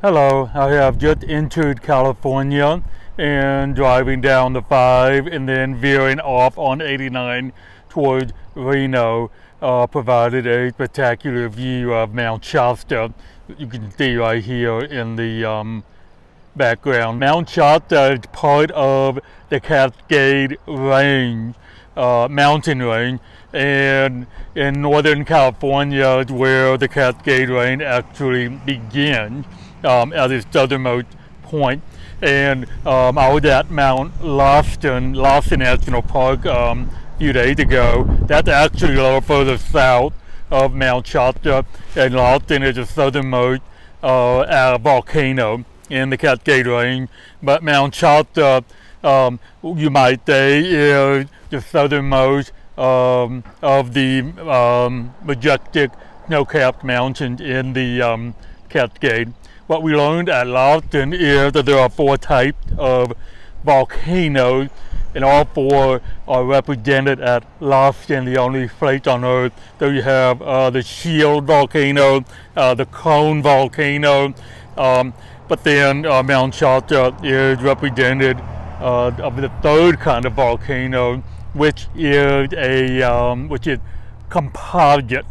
Hello, I have just entered California and driving down the 5 and then veering off on 89 towards Reno provided a spectacular view of Mount Shasta. You can see right here in the background. Mount Shasta is part of the Cascade Range, mountain range, and in Northern California is where the Cascade Range actually begins. At its southernmost point, and I was at Mount Lofton National Park a few days ago. That's actually a little further south of Mount Shasta, and Lofton is the southernmost volcano in the Cascade Range. But Mount Shasta, you might say, is the southernmost of the majestic snow-capped mountains in the Cascade. What we learned at Lofton is that there are 4 types of volcanoes, and all 4 are represented at Lofton, the only place on Earth. So you have the shield volcano, the cone volcano, but then Mount Shasta is represented of the 3rd kind of volcano, which is composite.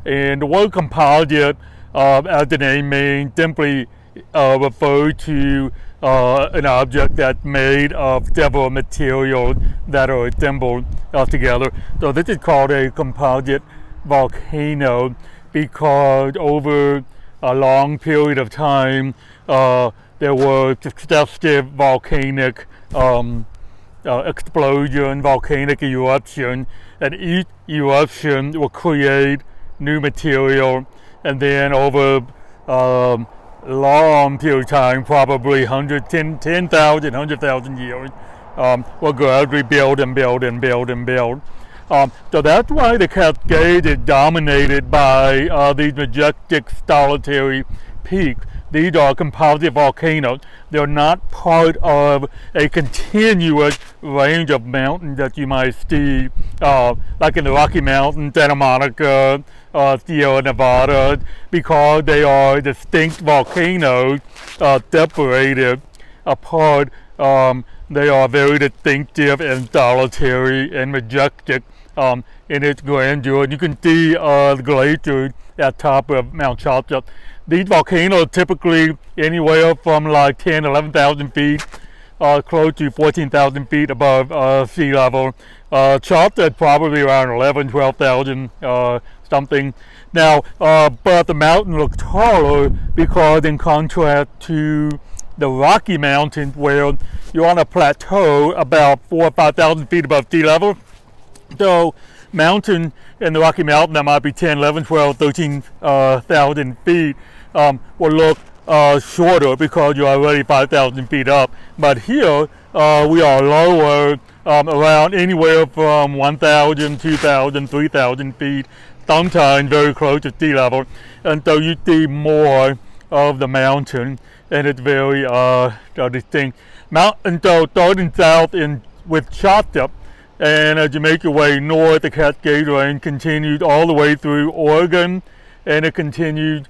And the word composite, as the name means, simply refers to an object that's made of several materials that are assembled together. So this is called a composite volcano because over a long period of time there were successive volcanic explosion, volcanic eruption, and each eruption will create new material, and then over long period of time, probably 10,000, 100,000 years, will gradually build and build and build and build. So that's why the Cascade is dominated by these majestic solitary peaks. These are composite volcanoes. They're not part of a continuous range of mountains that you might see, like in the Rocky Mountains, Santa Monica, Sierra Nevada, because they are distinct volcanoes separated apart. They are very distinctive and solitary and majestic in its grandeur. You can see the glaciers at the top of Mount Shasta. These volcanoes are typically anywhere from like 10, 11,000 feet, close to 14,000 feet above sea level. Shasta is probably around 11, 12,000 something. Now, but the mountain looks taller because, in contrast to the Rocky Mountains, where you're on a plateau about 4,000 or 5,000 feet above sea level, so mountain in the Rocky Mountain that might be 10, 11, 12, 13,000 feet will look shorter because you're already 5,000 feet up. But here we are lower, around anywhere from 1,000, 2,000, 3,000 feet, sometimes very close to sea level, and so you see more of the mountain, and it's very distinct. And so starting south with Shasta, and as you make your way north, the Cascade Range continues all the way through Oregon, and it continues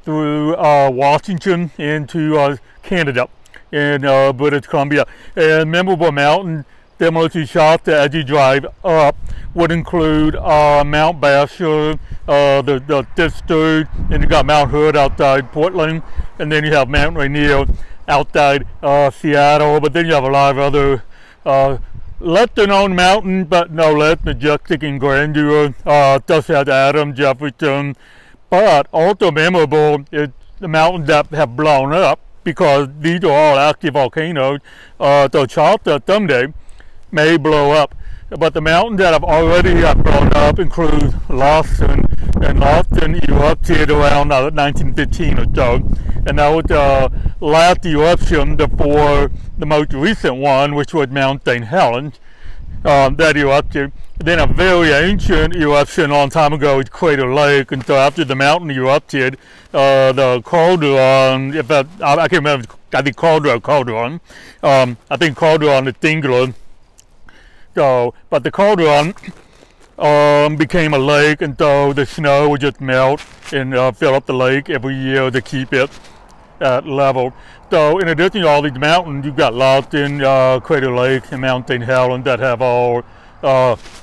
through Washington into Canada and British Columbia. And memorable mountains similar to Shasta as you drive up would include Mount Bashir, the Sisters, and you got Mount Hood outside Portland, and then you have Mount Rainier outside Seattle. But then you have a lot of other lesser known mountains, but no less majestic in grandeur, such as Adams, Jefferson. But also memorable is the mountains that have blown up, because these are all active volcanoes. So Shasta someday may blow up. But the mountains that have already blown up include Lofton, and Lofton erupted around 1915 or so. And that was the last eruption before the most recent one, which was Mount St. Helens, that erupted. Then a very ancient eruption a long time ago was Crater Lake, and so after the mountain erupted, the Calderon, I can't remember, I think Calderon, I think Calderon is singular. So, but the Calderon became a lake, and so the snow would just melt and fill up the lake every year to keep it at level. So in addition to all these mountains, you've got Lofton, Crater Lake, and Mount St. Helens that have all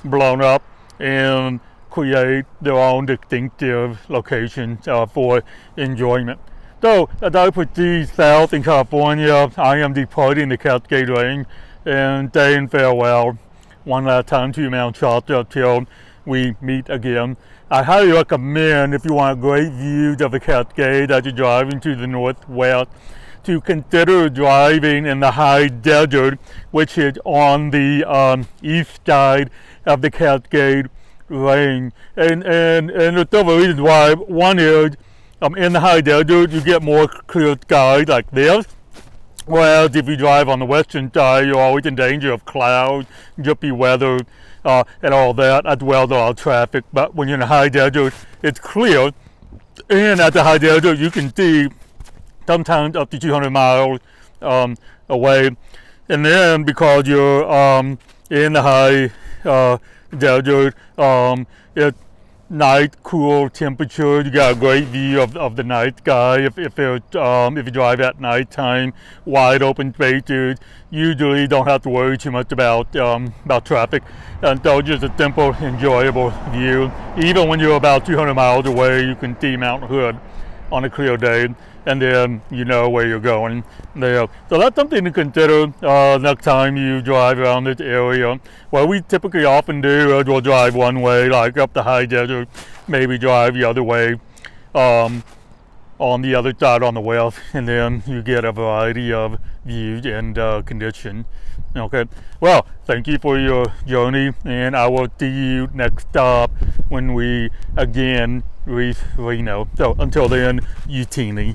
blown up and create their own distinctive locations for enjoyment. So as I proceed south in California, I am departing the Cascade Range and saying farewell one last time to Mount Shasta till we meet again. I highly recommend, if you want great views of the Cascade as you're driving to the northwest, to consider driving in the high desert, which is on the east side of the Cascade Range. And there's several reasons why. One is, in the high desert, you get more clear skies like this. Whereas if you drive on the western side, you're always in danger of clouds, drippy weather, and all that, as well as all traffic. But when you're in the high desert, it's clear. And at the high desert, you can see sometimes up to 200 miles away. And then because you're in the high desert, it's nice, cool temperature. You got a great view of the night sky. If you drive at nighttime, wide open spaces, usually don't have to worry too much about traffic, and so just a simple, enjoyable view. Even when you're about 200 miles away, you can see Mount Hood on a clear day, and then you know where you're going there. So that's something to consider next time you drive around this area. What we typically often do is we'll drive one way, like up the high desert, maybe drive the other way on the other side on the west, and then you get a variety of views and conditions. Okay, well, thank you for your journey, and I will see you next stop when we again reach Reno. So until then, you teeny.